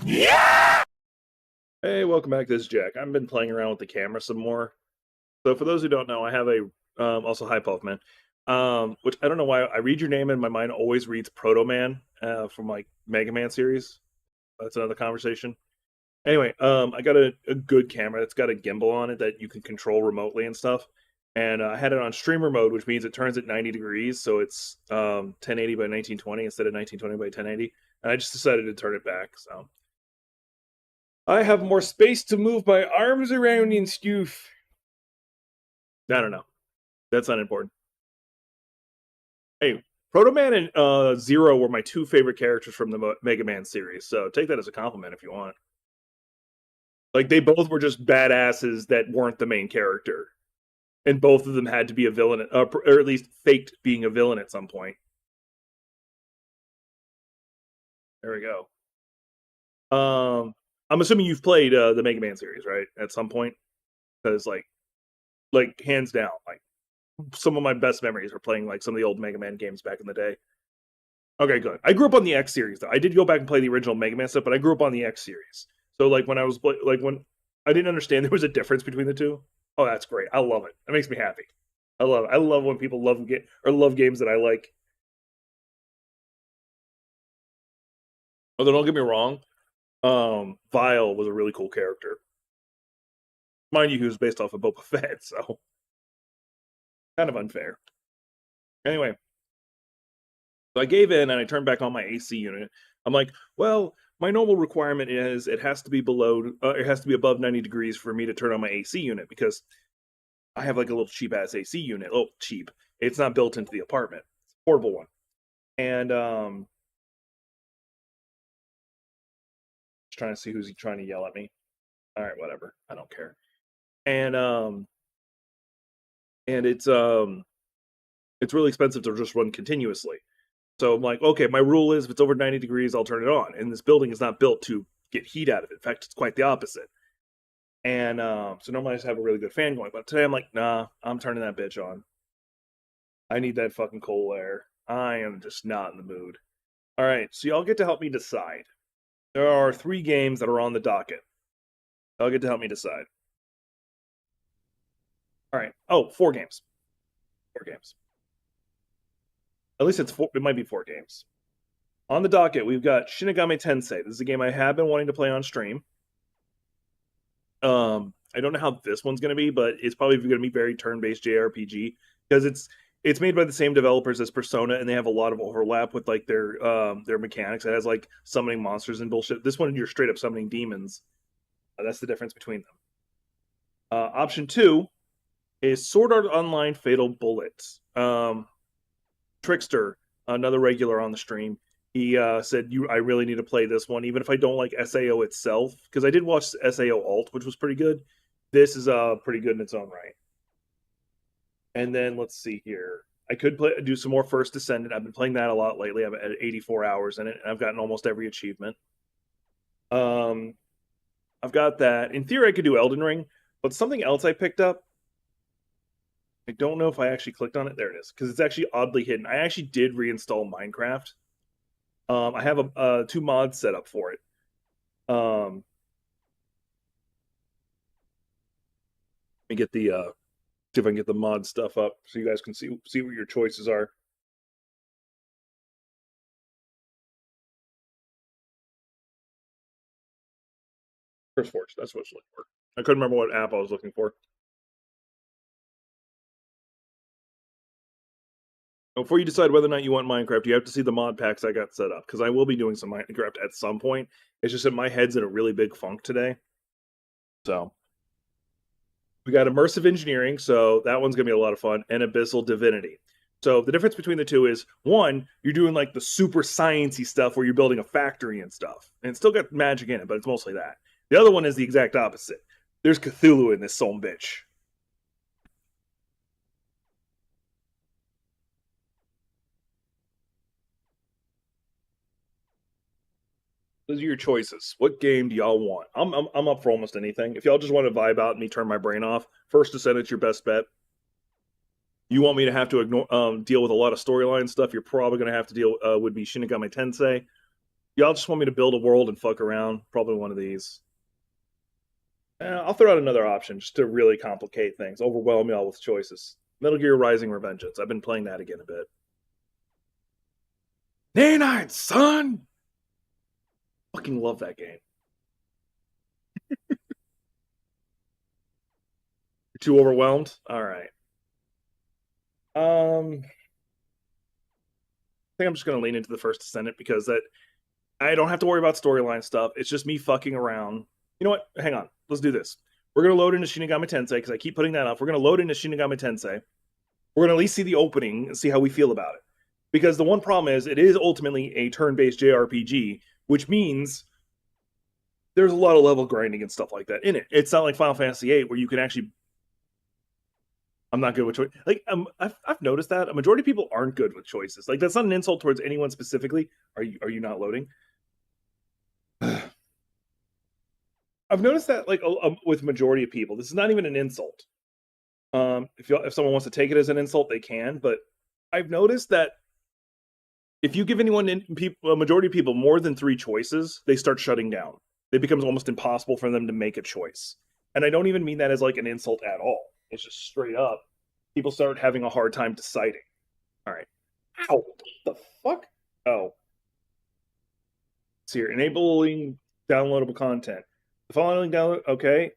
Yeah! Hey, welcome back. This is Jack. I've been playing around with the camera some more. So, for those who don't know, I have a also hi Puffman, which I don't know why I read your name and my mind always reads Proto Man from like Mega Man series. That's another conversation. Anyway, I got a good camera. It's got a gimbal on it that you can control remotely and stuff. And I had it on streamer mode, which means it turns at 90 degrees, so it's 1080 by 1920 instead of 1920 by 1080. And I just decided to turn it back. So I have more space to move my arms around and stuff. I don't know. That's unimportant. Hey, Proto Man and Zero were my two favorite characters from the Mega Man series, so take that as a compliment if you want. Like, they both were just badasses that weren't the main character. And both of them had to be a villain, or at least faked being a villain at some point. There we go. I'm assuming you've played the Mega Man series, right? At some point, because like hands down, like some of my best memories are playing like some of the old Mega Man games back in the day. Okay, good. I grew up on the X series though. I did go back and play the original Mega Man stuff, but I grew up on the X series. So like when I was like when I didn't understand there was a difference between the two. Oh, that's great. I love it. That makes me happy. I love it. I love when people love games that I like. Although don't get me wrong, Vile was a really cool character. Mind you, he was based off of Boba Fett, so kind of unfair. Anyway, so I gave in and I turned back on my AC unit. I'm like, well, my normal requirement is it has to be it has to be above 90 degrees for me to turn on my AC unit because I have like a little cheap ass AC unit. Oh, cheap. It's not built into the apartment. It's a portable one. And just trying to see who's trying to yell at me. All right, whatever. I don't care. And it's really expensive to just run continuously. So I'm like, okay, my rule is if it's over 90 degrees, I'll turn it on. And this building is not built to get heat out of it. In fact, it's quite the opposite. And so normally I just have a really good fan going. But today I'm like, nah, I'm turning that bitch on. I need that fucking cold air. I am just not in the mood. All right, so y'all get to help me decide. There are 3 games that are on the docket. Y'all get to help me decide. All right. Oh, 4 games. 4 games. At least it's 4. It might be 4 games. On the docket, we've got Shin Megami Tensei. This is a game I have been wanting to play on stream. I don't know how this one's going to be, but it's probably going to be very turn-based JRPG because it's made by the same developers as Persona, and they have a lot of overlap with like their mechanics. It has like summoning monsters and bullshit. This one, you're straight up summoning demons. That's the difference between them. Option 2 is Sword Art Online Fatal Bullet. Trickster, another regular on the stream, he said, I really need to play this one, even if I don't like SAO itself, because I did watch SAO Alt, which was pretty good. This is pretty good in its own right. And then let's see here. I could do some more First Descendant. I've been playing that a lot lately. I'm at 84 hours in it, and I've gotten almost every achievement. I've got that. In theory, I could do Elden Ring, but something else I picked up, I don't know if I actually clicked on it. There it is, because it's actually oddly hidden. I actually did reinstall Minecraft. I have 2 mods set up for it. Let me get the see if I can get the mod stuff up so you guys can see what your choices are. Curse Forge, that's what it's looking for. I couldn't remember what app I was looking for. Before you decide whether or not you want Minecraft, you have to see the mod packs I got set up, because I will be doing some Minecraft at some point. It's just that my head's in a really big funk today. So we got Immersive Engineering, so that one's going to be a lot of fun, and Abyssal Divinity. So the difference between the two is, one, you're doing like the super sciencey stuff where you're building a factory and stuff, and it's still got magic in it, but it's mostly that. The other one is the exact opposite. There's Cthulhu in this son bitch. Those are your choices. What game do y'all want? I'm up for almost anything. If y'all just want to vibe out and me turn my brain off, First Descendant's your best bet. You want me to have to deal with a lot of storyline stuff? You're probably going to have to deal would be Shin Megami Tensei. Y'all just want me to build a world and fuck around. Probably one of these. I'll throw out another option just to really complicate things, overwhelm y'all with choices. Metal Gear Rising: Revengeance. I've been playing that again a bit. Nanite, son! Fucking love that game. You're too overwhelmed? Alright. I think I'm just gonna lean into the First Descendant because that I don't have to worry about storyline stuff. It's just me fucking around. You know what? Hang on. Let's do this. We're gonna load into Shin Megami Tensei because I keep putting that up. We're gonna load into Shin Megami Tensei. We're gonna at least see the opening and see how we feel about it. Because the one problem is it is ultimately a turn-based JRPG, which means there's a lot of level grinding and stuff like that in it. It's not like Final Fantasy VIII where you can actually. I'm not good with choice. Like I've noticed that a majority of people aren't good with choices. Like that's not an insult towards anyone specifically. Are you not loading? I've noticed that like with majority of people, this is not even an insult. If someone wants to take it as an insult, they can. But I've noticed that if you give anyone a majority of people more than 3 choices, they start shutting down. It becomes almost impossible for them to make a choice. And I don't even mean that as like an insult at all. It's just straight up. People start having a hard time deciding. All right. Ow! What the fuck? Oh. It's here. Enabling downloadable content. The following download. Okay.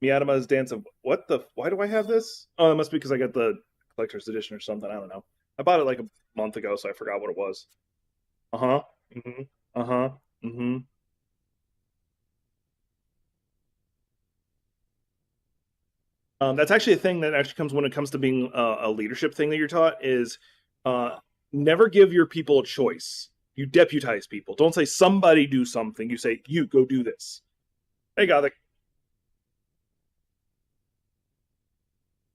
Miyadama's Dance of what the? Why do I have this? Oh, it must be because I got the collector's edition or something. I don't know. I bought it like a month ago, so I forgot what it was. Uh huh. Mm-hmm. Uh huh. Mm-hmm. That's actually a thing that actually comes when it comes to being a leadership thing that you're taught is uh, never give your people a choice. You deputize people. Don't say somebody do something. You say you go do this. Hey, Gothic.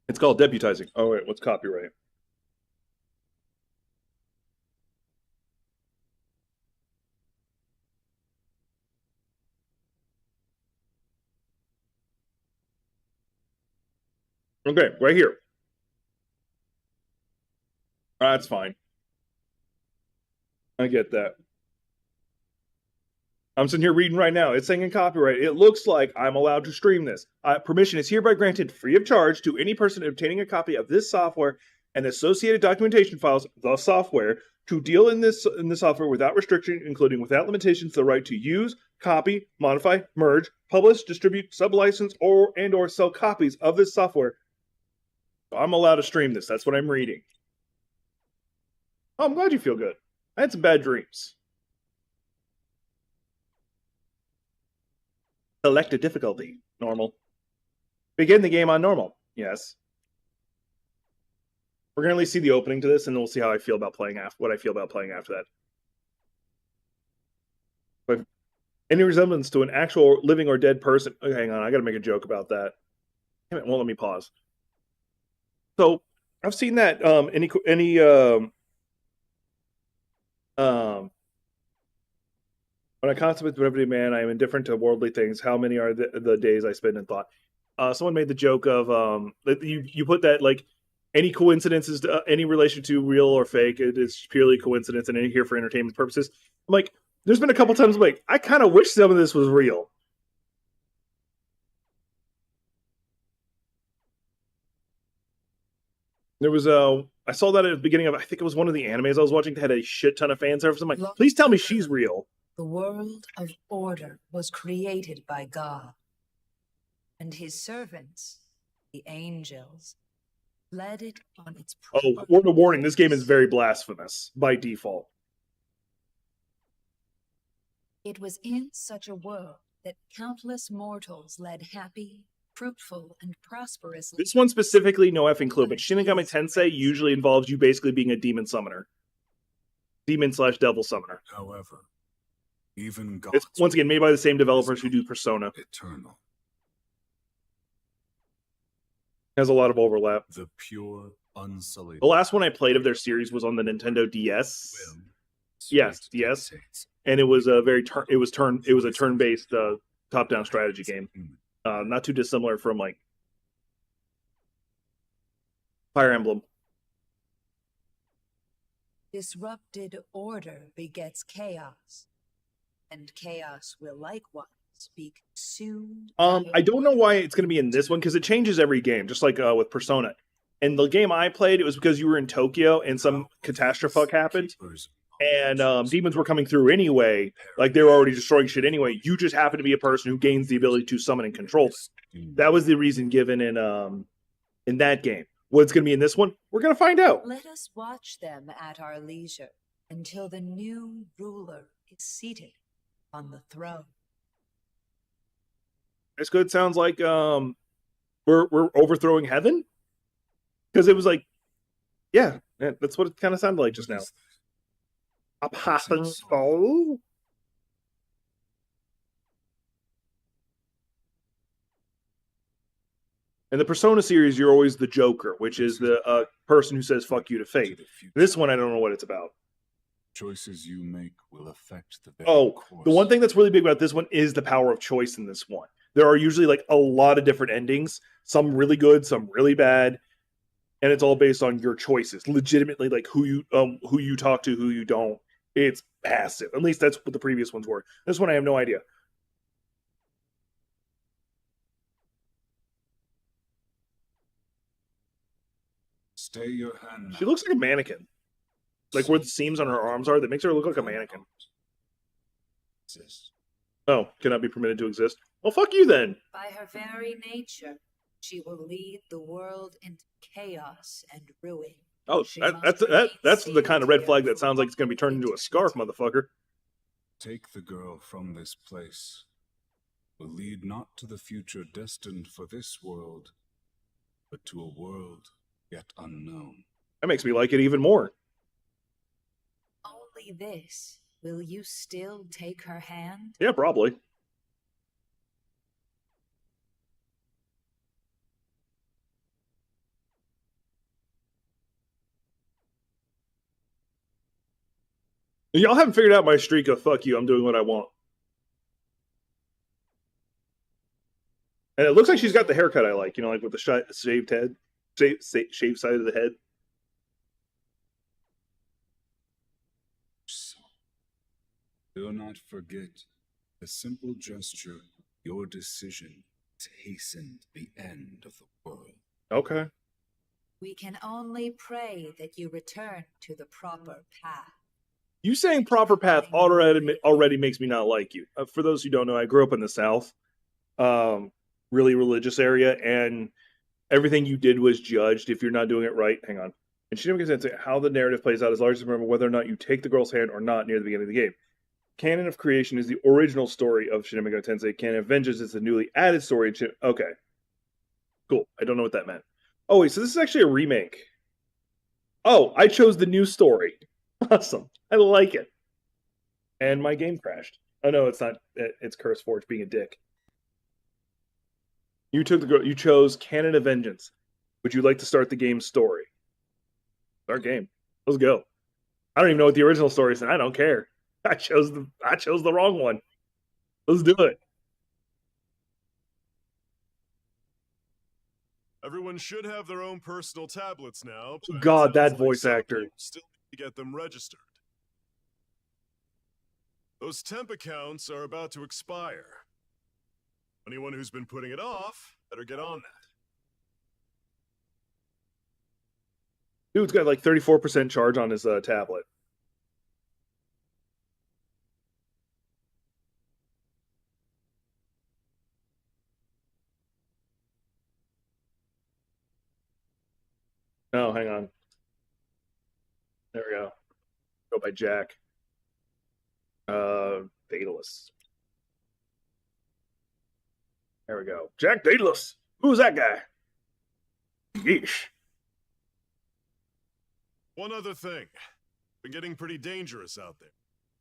It's called deputizing. Oh wait, what's copyright? Okay, right here. That's fine. I get that. I'm sitting here reading right now. It's saying in copyright. It looks like I'm allowed to stream this. Permission is hereby granted free of charge to any person obtaining a copy of this software and associated documentation files, the software, to deal in the software without restriction, including without limitations, the right to use, copy, modify, merge, publish, distribute, sublicense, or sell copies of this software. So I'm allowed to stream this. That's what I'm reading. Oh, I'm glad you feel good. I had some bad dreams. Select a difficulty. Normal. Begin the game on normal. Yes. We're gonna at least see the opening to this, and then we'll see how I feel about playing after what I feel about playing after that. But any resemblance to an actual living or dead person. Okay, hang on, I gotta make a joke about that. Damn it, won't let me pause. So I've seen that any when I contemplate brevity, man, I am indifferent to worldly things. How many are the days I spend in thought? Someone made the joke of that you put that like any coincidences, any relation to real or fake, it is purely coincidence and here for entertainment purposes. I'm like, there's been a couple times I'm like, I kind of wish some of this was real. There was I saw that at the beginning of I think it was one of the animes I was watching that had a shit ton of fan service. I'm like, please tell me she's real. The world of order was created by God, and his servants, the angels, led it on its. Oh, word of warning, this game is very blasphemous by default. It was in such a world that countless mortals led happy, fruitful, and prosperous. This one specifically, no effing clue, but Shin Megami Tensei usually involves you basically being a demon summoner. Demon/devil summoner. However, even God. It's once again made by the same developers who do Persona. Eternal. Has a lot of overlap. The pure, unsullied. The last one I played of their series was on the Nintendo DS. Yes, DS, and it was a it was a turn-based top-down strategy game. Not too dissimilar from like Fire Emblem. Disrupted order begets chaos, and chaos will likewise be consumed. I don't know why it's going to be in this one because it changes every game, just like with Persona. And the game I played, it was because you were in Tokyo and some catastrophe happened, and demons were coming through anyway. Like they were already destroying shit anyway. You just happen to be a person who gains the ability to summon and control them. That was the reason given in that game. What's going to be in this one? We're going to find out. Let us watch them at our leisure until the new ruler is seated on the throne. It's good. Sounds like we're overthrowing heaven, because it was like, yeah, that's what it kind of sounded like just now. Apostle. In the Persona series, you're always the Joker, which is the person who says "fuck you" to fate. This one, I don't know what it's about. Choices you make will affect the course. The one thing that's really big about this one is the power of choice in this one. There are usually like a lot of different endings, some really good, some really bad, and it's all based on your choices. Legitimately, like who you talk to, who you don't. It's massive. At least that's what the previous ones were. This one, I have no idea. Stay your hand. She looks like a mannequin. Like where the seams on her arms are, that makes her look like a mannequin. Oh, cannot be permitted to exist. Well, fuck you then. By her very nature, she will lead the world into chaos and ruin. Oh, that's the kind of red flag that sounds like it's going to be turned into a scarf, motherfucker. Take the girl from this place. Will lead not to the future destined for this world, but to a world yet unknown. That makes me like it even more. Only this. Will you still take her hand? Yeah, probably. Y'all haven't figured out my streak of fuck you, I'm doing what I want. And it looks like she's got the haircut I like, like with the shaved head, shaved side of the head. Do not forget the simple gesture, your decision hastened the end of the world. Okay. We can only pray that you return to the proper path. You saying proper path already makes me not like you. For those who don't know, I grew up in the South, really religious area, and everything you did was judged if you're not doing it right. Hang on. And Shin Megami Tensei, how the narrative plays out is largely remember whether or not you take the girl's hand or not near the beginning of the game. Canon of Creation is the original story of Shin Megami Tensei. Canon of Vengeance is the newly added story. Okay. Cool. I don't know what that meant. Oh, wait, so this is actually a remake. Oh, I chose the new story. Awesome. I like it. And my game crashed. Oh, no, it's not. It's CurseForge being a dick. You chose Canon of Vengeance. Would you like to start the game's story? Start game. Let's go. I don't even know what the original story is, and I don't care. I chose the wrong one. Let's do it. Everyone should have their own personal tablets now. God, that voice actor. Still need to get them registered. Those temp accounts are about to expire. Anyone who's been putting it off, better get on that. Dude's got like 34% charge on his tablet. Oh, hang on. There we go. Go by Jack. Daedalus. There we go. Jack Daedalus. Who's that guy? Yeesh. One other thing. Been getting pretty dangerous out there.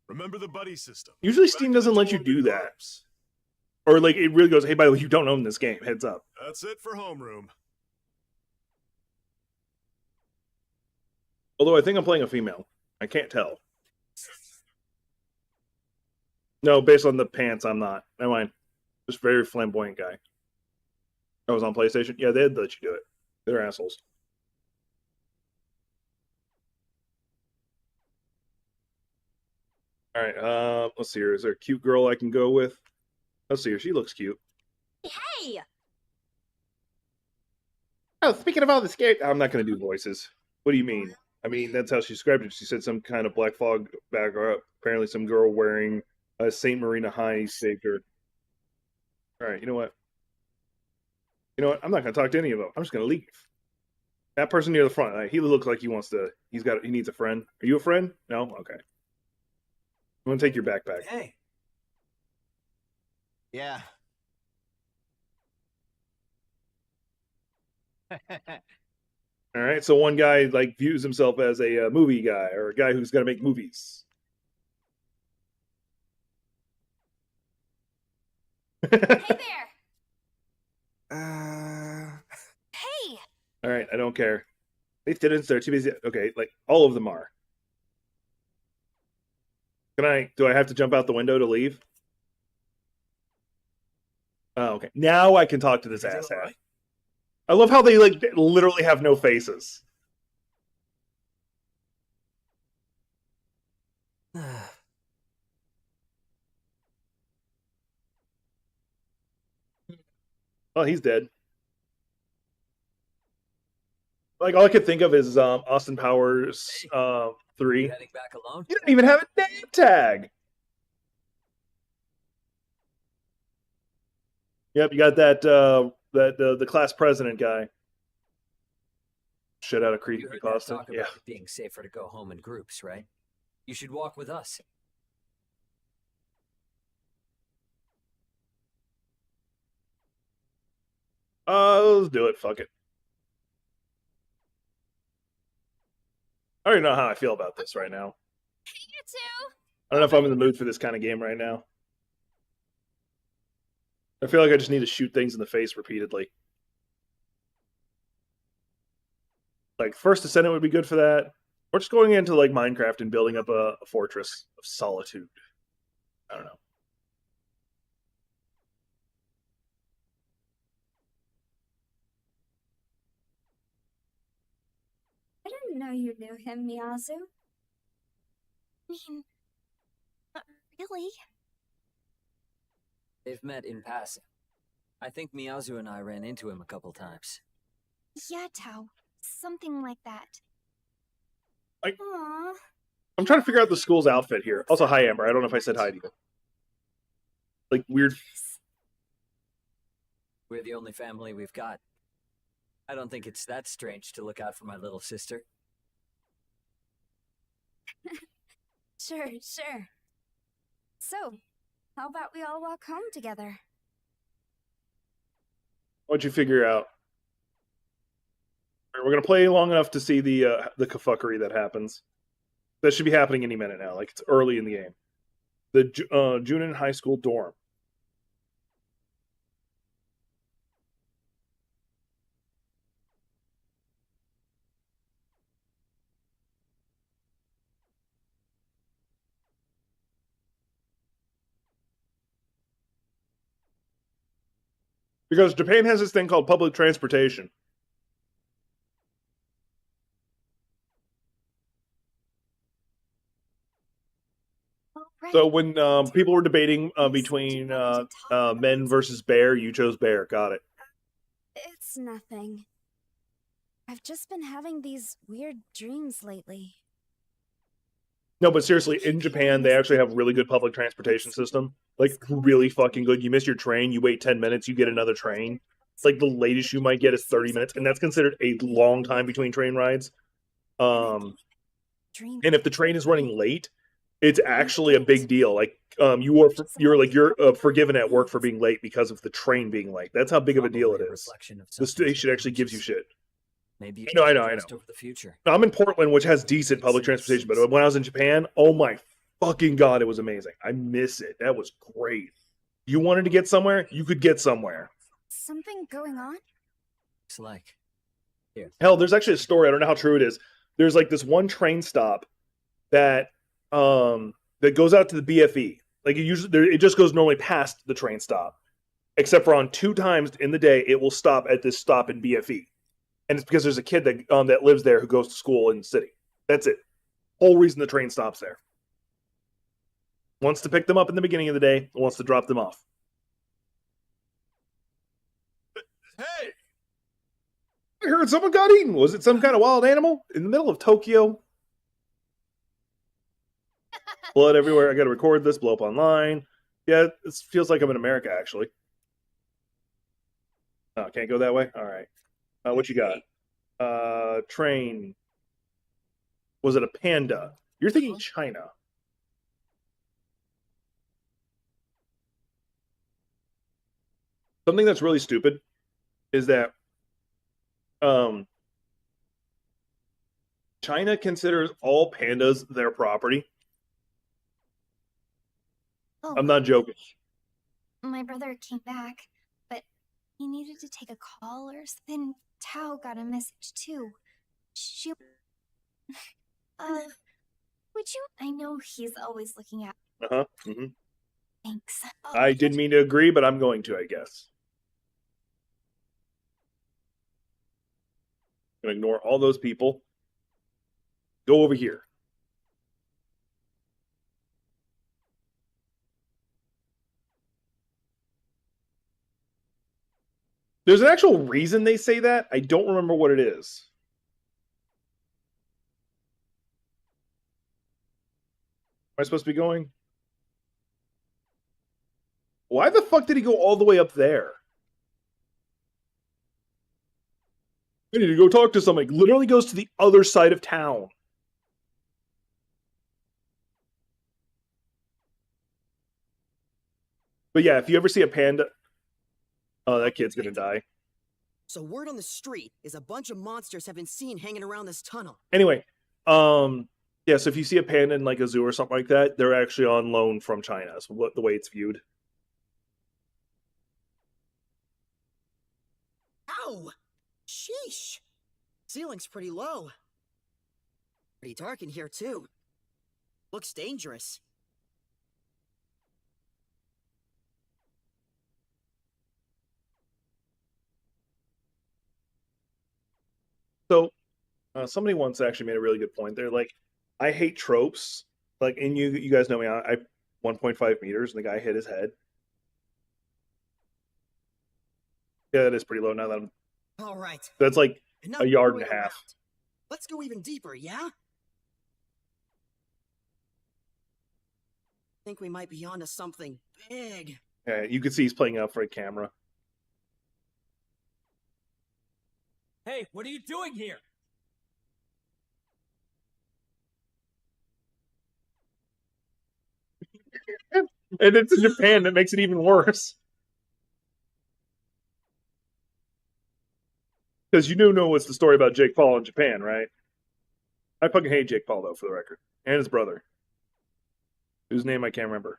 Remember the buddy system. Usually Steam doesn't let you do that. Or like it really goes, hey, by the way, you don't own this game. Heads up. That's it for homeroom. Although I think I'm playing a female. I can't tell. No, based on the pants, I'm not. Never mind. Just very flamboyant guy. I was on PlayStation. Yeah, they'd let you do it. They're assholes. All right. Let's see here. Is there a cute girl I can go with? Let's see here. She looks cute. Hey! Oh, speaking of all the scary, I'm not going to do voices. What do you mean? I mean, that's how she described it. She said some kind of Black Fog background. Apparently, some girl wearing a St. Marina High saved her. All right. You know what? I'm not going to talk to any of them. I'm just going to leave. That person near the front, he looks like he wants to. He needs a friend. Are you a friend? No. Okay. I'm going to take your backpack. Hey. Yeah. All right. So one guy like views himself as a movie guy or a guy who's going to make movies. Hey there! Hey! All right, I don't care. They didn't start too busy. Okay, like all of them are. Do I have to jump out the window to leave? Oh, okay. Now I can talk to this asshat. Right? I love how they like literally have no faces. Oh, he's dead. Like all I could think of is Austin Powers 3. You heading back alone? You don't even have a name tag. Yep, you got that the class president guy. Shit out of You heard that creepypasta. talk Yeah. about it being safer to go home in groups, right? You should walk with us. Let's do it. Fuck it. I don't even know how I feel about this right now. You too! I don't know if I'm in the mood for this kind of game right now. I feel like I just need to shoot things in the face repeatedly. Like First Descendant would be good for that. Or just going into like Minecraft and building up a fortress of solitude. I don't know. I didn't know you knew him, Miyazu. I mean, not really. They've met in passing. I think Miyazu and I ran into him a couple times. Yeah, Tao. Something like that. I- Aww. I'm trying to figure out the school's outfit here. Also, hi, Amber. I don't know if I said hi to you. Like, weird. We're the only family we've got. I don't think it's that strange to look out for my little sister. Sure. So, how about we all walk home together? What'd you figure out? All right, we're gonna play long enough to see the kafuckery that happens. That should be happening any minute now. Like it's early in the game. The Junin High School dorm. Because Japan has this thing called public transportation. Right. So when people were debating between men versus bear, you chose bear. Got it. It's nothing. I've just been having these weird dreams lately. No, but seriously, in Japan, they actually have really good public transportation system. Like, really fucking good. You miss your train, you wait 10 minutes, you get another train. It's like the latest you might get is 30 minutes, and that's considered a long time between train rides. And if the train is running late, it's actually a big deal. Like, you're forgiven at work for being late because of the train being late. That's how big of a deal it is. The station actually gives you shit. Maybe you I can know. invest over the future. I'm in Portland, which has decent public transportation, but when I was in Japan, oh my fucking god, it was amazing. I miss it. That was great. You wanted to get somewhere, you could get somewhere. Something going on? Looks like. Hell, there's actually a story. I don't know how true it is. There's like this one train stop that that goes out to the BFE. Like it just goes normally past the train stop, except for on 2 times in the day it will stop at this stop in BFE. And it's because there's a kid that lives there who goes to school in the city. That's it. Whole reason the train stops there. Wants to pick them up in the beginning of the day, wants to drop them off. Hey! I heard someone got eaten. Was it some kind of wild animal in the middle of Tokyo? Blood everywhere. I got to record this, blow up online. Yeah, this feels like I'm in America, actually. Oh, can't go that way? All right. What you got? Train. Was it a panda? You're thinking China. Something that's really stupid is that China considers all pandas their property. Oh, I'm not joking. my brother came back, but he needed to take a call or something. Tao got a message too. She... would you... I know he's always looking at... Uh-huh. Mm-hmm. Thanks. I didn't mean to agree, but I'm going to, I guess. I'm going to ignore all those people. Go over here. There's an actual reason they say that. I don't remember what it is. Am I supposed to be going? Why the fuck did he go all the way up there? I need to go talk to somebody. Literally goes to the other side of town. But yeah, if you ever see a panda... Oh, that kid's gonna die. So word on the street is a bunch of monsters have been seen hanging around this tunnel. Anyway, yeah, so if you see a panda in like a zoo or something like that, they're actually on loan from China. So the way it's viewed. Ow! Sheesh! Ceiling's pretty low. Pretty dark in here too. Looks dangerous. So, somebody once actually made a really good point. They're like, I hate tropes. Like, and you guys know me. I 1.5 meters, and the guy hit his head. Yeah, that is pretty low. Now that I'm, All right. that's like Enough a yard and a screwing half. around. Let's go even deeper, yeah? Think we might be onto something big. Yeah, you can see he's playing out for a camera. Hey, what are you doing here? And it's in Japan. That makes it even worse. Because you do know what's the story about Jake Paul in Japan, right? I fucking hate Jake Paul, though, for the record. And his brother. Whose name I can't remember.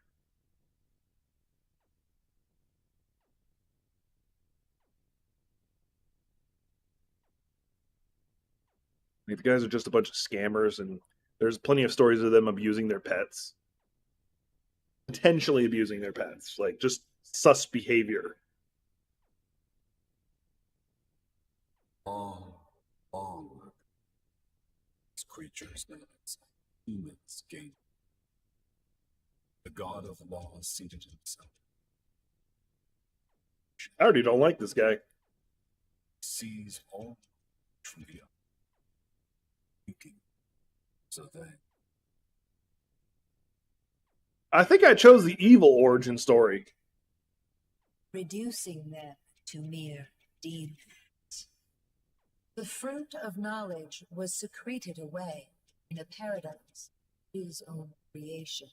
Like, the guys are just a bunch of scammers, and there's plenty of stories of them abusing their pets. Potentially abusing their pets. Like, just sus behavior. Long, long. These creatures known as humans gain. The god of law seated himself. I already don't like this guy. Sees all trivia. Thinking. So they. I think I chose the evil origin story. reducing them to mere demons. The fruit of knowledge was secreted away in a paradise, his own creation.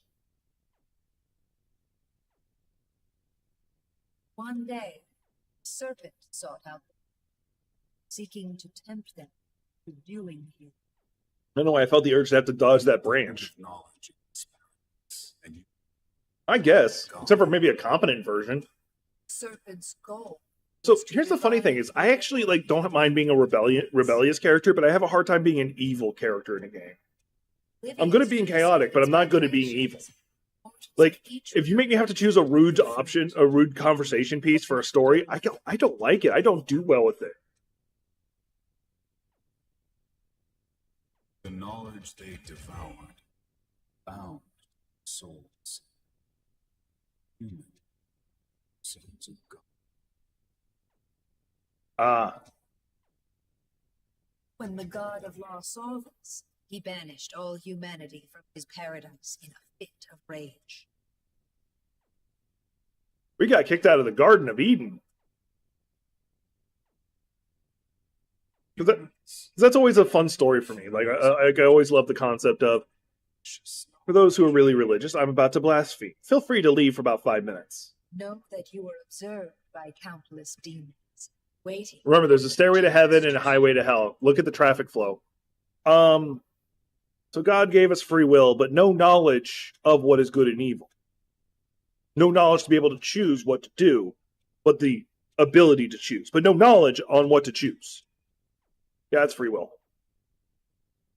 One day, a serpent sought out them, seeking to tempt them to doing his. I don't know why I felt the urge to have to dodge that branch. Knowledge and experience, and you I guess, except for maybe a competent version. Serpent's goal. So was to here's the funny revive thing: is I actually like don't mind being a rebellious character, but I have a hard time being an evil character in a game. I'm good at being chaotic, but I'm not good at being evil. Like, if you make me have to choose a rude option, a rude conversation piece for a story, I don't like it. I don't do well with it. the knowledge they devoured bound souls human sons of God. Ah, When the god of law saw this, he banished all humanity from his paradise in a fit of rage. we got kicked out of the Garden of Eden. 'Cause that's always a fun story for me. Like I always love the concept of, for those who are really religious, I'm about to blaspheme. Feel free to leave for about 5 minutes. Note that you are observed by countless demons, waiting. Remember, there's a stairway to heaven and a highway to hell. Look at the traffic flow. So God gave us free will, but no knowledge of what is good and evil. No knowledge to be able to choose what to do, but the ability to choose. But no knowledge on what to choose. Yeah, that's free will.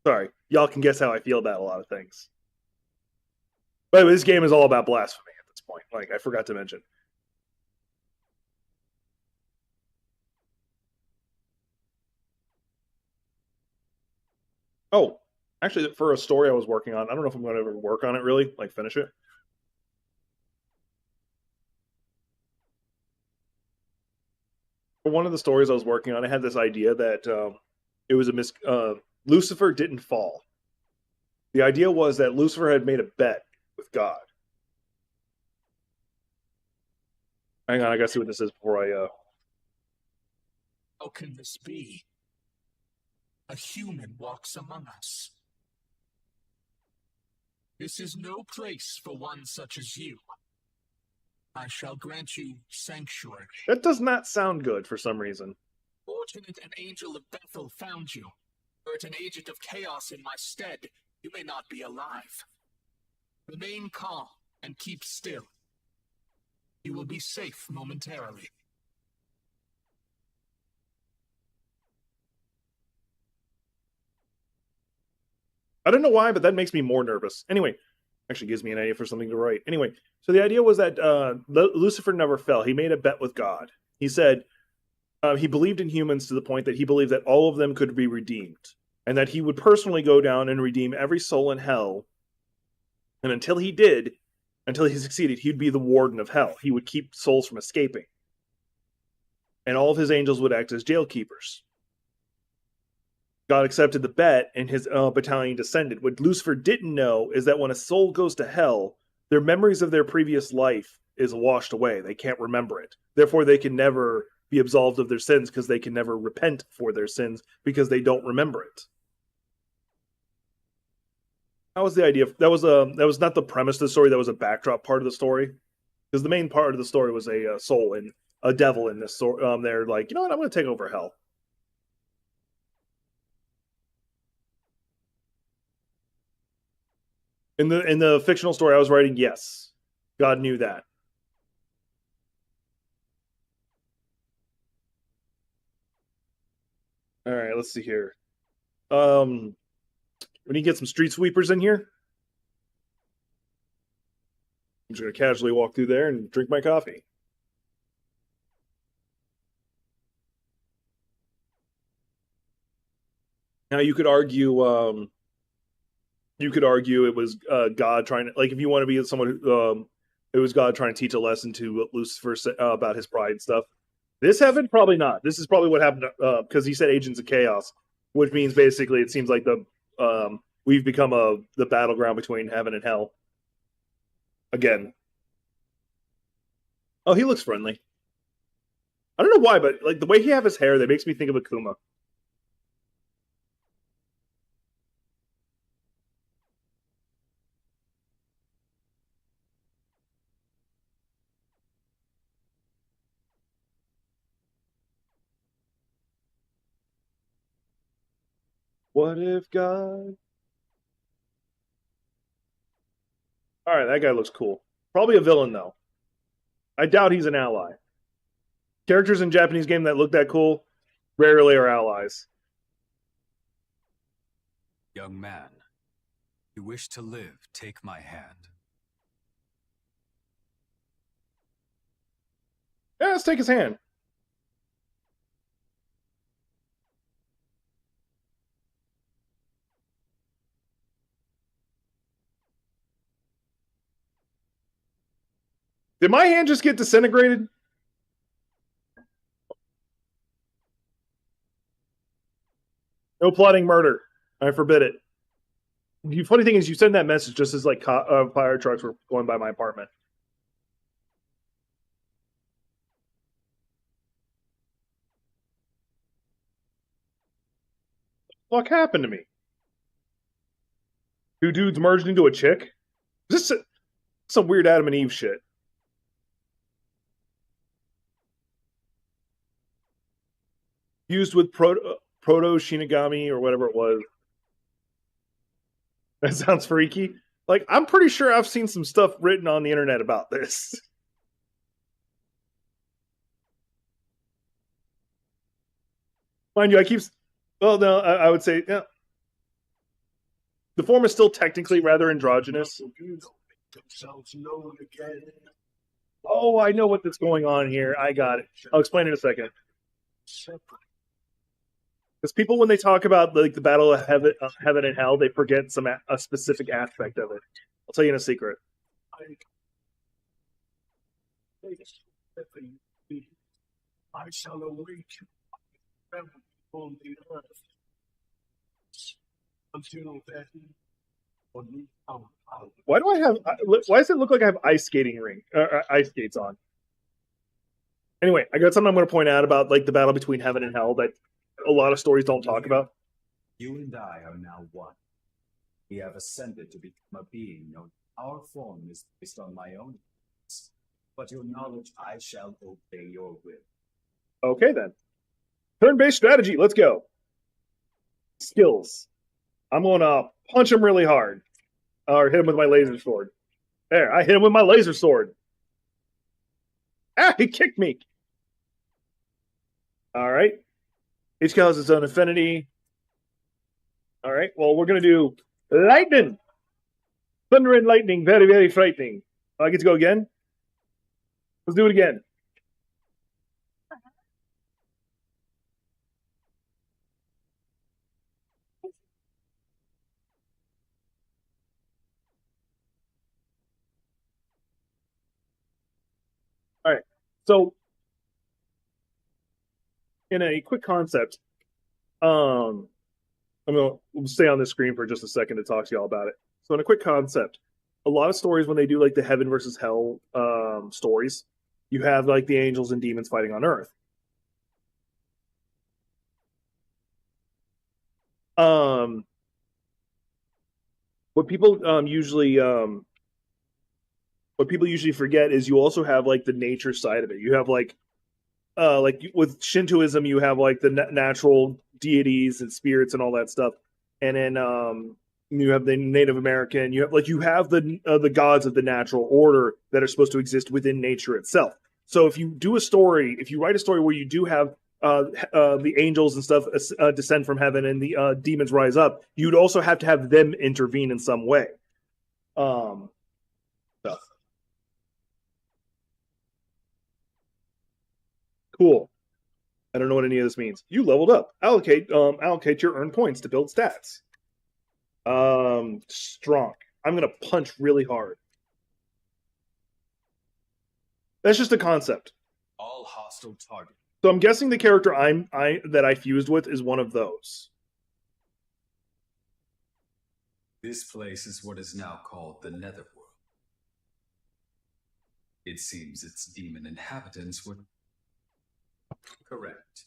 Sorry, y'all can guess how I feel about a lot of things. By the way, this game is all about blasphemy at this point. Like, I forgot to mention. Oh, actually, for a story I was working on, I don't know if I'm going to ever work on it really, like finish it. For one of the stories I was working on, I had this idea that it was Lucifer didn't fall. The idea was that Lucifer had made a bet with God. Hang on, I gotta see what this is before I. How can this be? A human walks among us. This is no place for one such as you. I shall grant you sanctuary. That does not sound good for some reason. Fortunate an angel of Bethel found you. Were it an agent of chaos in my stead, you may not be alive. Remain calm and keep still. You will be safe momentarily. I don't know why, but that makes me more nervous. Anyway, actually gives me an idea for something to write. Anyway, so the idea was that Lucifer never fell. He made a bet with God. He said he believed in humans to the point that he believed that all of them could be redeemed, and that he would personally go down and redeem every soul in hell. And until he succeeded, he'd be the warden of hell. He would keep souls from escaping. And all of his angels would act as jailkeepers. God accepted the bet, and his battalion descended. What Lucifer didn't know is that when a soul goes to hell, their memories of their previous life is washed away. They can't remember it. Therefore, they can never be absolved of their sins because they can never repent for their sins because they don't remember it. That was the idea. That was not the premise of the story. That was a backdrop part of the story, because the main part of the story was a soul and a devil in this story. They're like, you know what? I'm going to take over hell. In the fictional story I was writing, yes, God knew that. All right, let's see here. We need to get some street sweepers in here. I'm just going to casually walk through there and drink my coffee. Now you could argue it was God trying to, like, if you want to be someone who, it was God trying to teach a lesson to Lucifer about his pride and stuff. This heaven? Probably not. This is probably what happened because he said agents of chaos, which means basically it seems like we've become the battleground between heaven and hell. Again. Oh, he looks friendly. I don't know why, but like the way he have his hair, that makes me think of Akuma. What if God... Alright, that guy looks cool. Probably a villain, though. I doubt he's an ally. Characters in Japanese game that look that cool rarely are allies. Young man, you wish to live, take my hand. Yeah, let's take his hand. Did my hand just get disintegrated? No plotting murder. I forbid it. The funny thing is, you send that message just as like fire trucks were going by my apartment. What the fuck happened to me? Two dudes merged into a chick? Is this some weird Adam and Eve shit? Used with proto Shinigami or whatever it was. That sounds freaky. Like, I'm pretty sure I've seen some stuff written on the internet about this. Mind you, I keep... Well, no, I would say, yeah. The form is still technically rather androgynous. Oh, I know what's going on here. I got it. I'll explain in a second. Because people, when they talk about like the battle of heaven and hell, they forget a specific aspect of it. I'll tell you in a secret. I shall await you on the earth. Until then, why do I have? Why does it look like I have ice skating ice skates on? Anyway, I got something I'm going to point out about like the battle between heaven and hell that a lot of stories don't talk about. You and I are now one. We have ascended to become a being known. Our form is based on my own. But your knowledge, I shall obey your will. Okay then. Turn-based strategy. Let's go. Skills. I'm going to punch him really hard. Or hit him with my laser sword. There, I hit him with my laser sword. Ah, he kicked me. All right. Each skill has its own affinity. All right. Well, we're going to do lightning. Thunder and lightning. Very, very frightening. I get to go again? Let's do it again. All right. So, in a quick concept, I'm going to stay on this screen for just a second to talk to y'all about it. So, in a quick concept, a lot of stories, when they do like the heaven versus hell stories, you have like the angels and demons fighting on Earth. What people usually forget is you also have like the nature side of it. You have like with Shintoism, you have like the natural deities and spirits and all that stuff, and then you have the Native American. You have the gods of the natural order that are supposed to exist within nature itself. So if you write a story where you do have the angels and stuff descend from heaven and the demons rise up, you'd also have to have them intervene in some way. So. Cool. I don't know what any of this means. You leveled up. Allocate your earned points to build stats. Strong. I'm gonna punch really hard. That's just a concept. All hostile target. So I'm guessing the character I fused with is one of those. This place is what is now called the Netherworld. It seems its demon inhabitants were correct.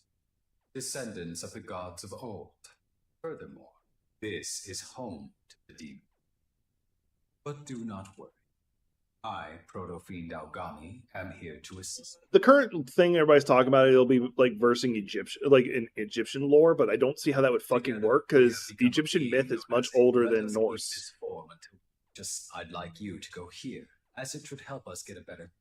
Descendants of the gods of old. Furthermore, this is home to the demon. But do not worry. I, Proto-Fiend Aogami, am here to assist. The current thing everybody's talking about, it'll be like versing Egyptian lore, but I don't see how that would fucking work because the Egyptian myth is much older than Norse. I'd like you to go here, as it should help us get a better.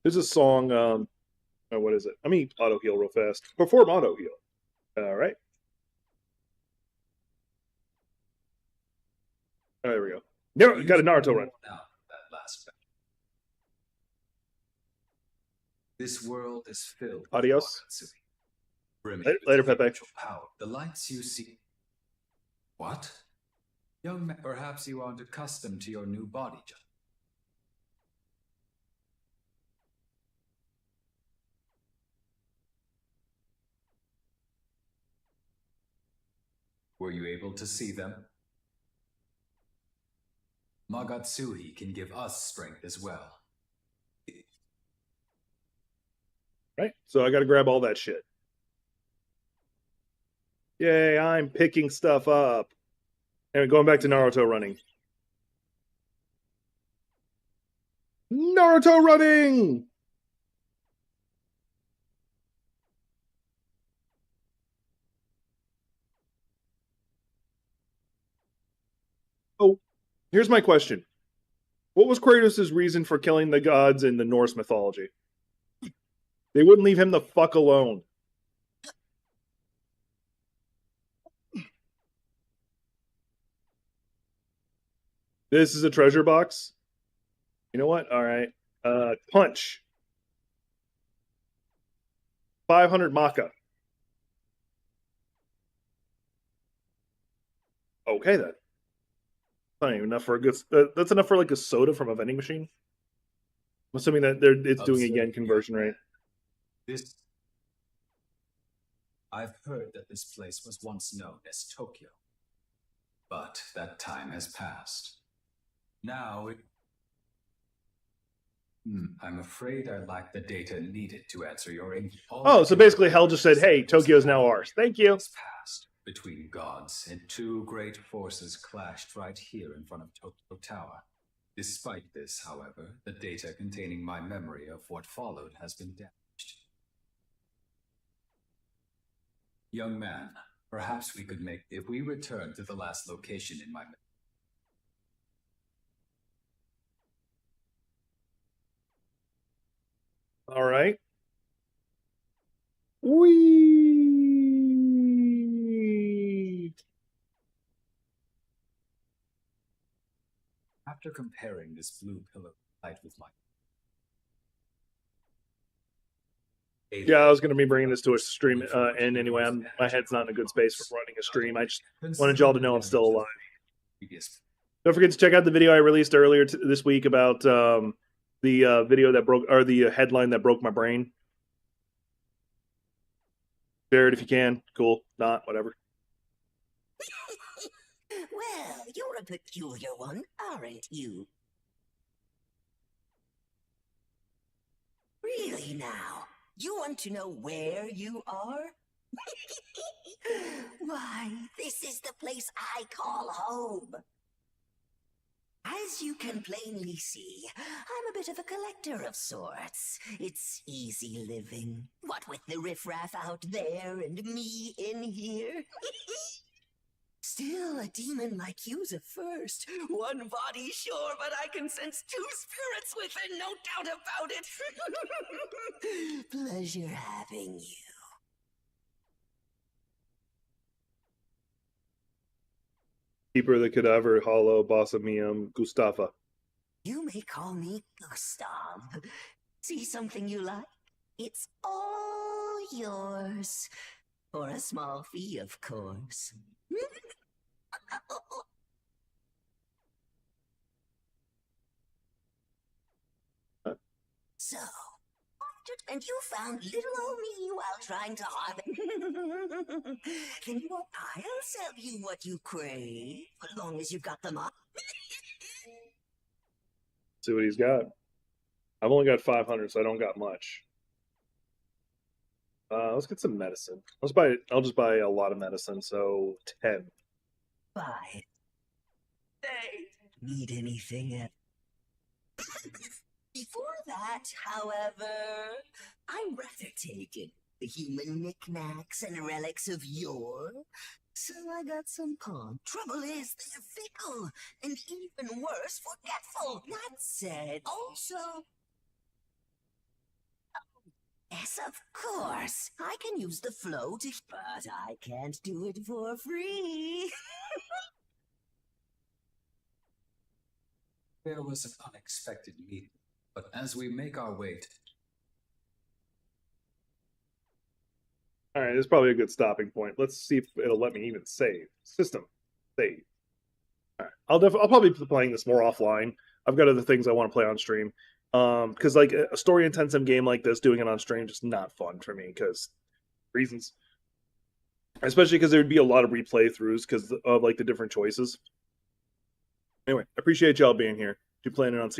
There's a song, what is it? Let me auto heal real fast. Perform auto heal. All right. There we go. There, got a Naruto run. Now, that last battle. This world is filled Adios. with Watsui. brimming Later, with Pepe. spiritual power. The lights you see. What? Young man, perhaps you aren't accustomed to your new body, John. Were you able to see them? Magatsuhi can give us strength as well. Right? So I got to grab all that shit. Yay, I'm picking stuff up. And going back to Naruto running. Naruto running! Oh, here's my question. What was Kratos' reason for killing the gods in the Norse mythology? They wouldn't leave him the fuck alone. This is a treasure box. You know what? All right. Punch. 500 maca. Okay then. Not even enough for a good. That's enough for like a soda from a vending machine. I'm assuming that it's doing a yen conversion rate. I've heard that this place was once known as Tokyo, but that time has passed. Now I'm afraid I lack the data needed to answer your inquiry. Oh, so basically Hell just said, hey, Tokyo's now ours. Thank you. Past between gods, and two great forces clashed right here in front of Tokyo Tower. Despite this, however, the data containing my memory of what followed has been damaged. Young man, perhaps we could make if we return to the last location in my memory. All right. Whee! After comparing this blue pillar light with my... Yeah, I was going to be bringing this to a stream, and anyway, my head's not in a good space for running a stream. I just wanted y'all to know I'm still alive. Don't forget to check out the video I released earlier this week about the video that broke, or the headline that broke my brain. Share it if you can. Cool. Not, whatever. Well, you're a peculiar one, aren't you? Really now? You want to know where you are? Why, this is the place I call home. As you can plainly see, I'm a bit of a collector of sorts. It's easy living. What with the riffraff out there and me in here. Still, a demon like you's a first. One body, sure, but I can sense two spirits within, no doubt about it. Pleasure having you. Keeper of the Cadaver, Hollow, Bossamium, Gustafa. You may call me Gustav. See something you like? It's all yours. For a small fee, of course. So, and you found little old me while trying to harm it. Then you want I'll sell you what you crave, as long as you've got them up. See what he's got. I've only got 500, so I don't got much. Let's get some medicine. I'll just buy a lot of medicine, so 10. Bye. Hey, need anything? Before that, however, I'm rather taken. The human knickknacks and relics of yore. So I got some pawn. Trouble is, they're fickle, and even worse, forgetful. That said, also... Yes, of course. I can use the flow to... But I can't do it for free. There was an unexpected meeting, but as we make our way to... All right, this is probably a good stopping point. Let's see if it'll let me even save. System, save. All right, I'll probably be playing this more offline. I've got other things I want to play on stream. Because like a story intensive game like this, doing it on stream just not fun for me because reasons. Especially because there would be a lot of replay throughs because of like the different choices. Anyway, I appreciate y'all being here. Do planning on seeing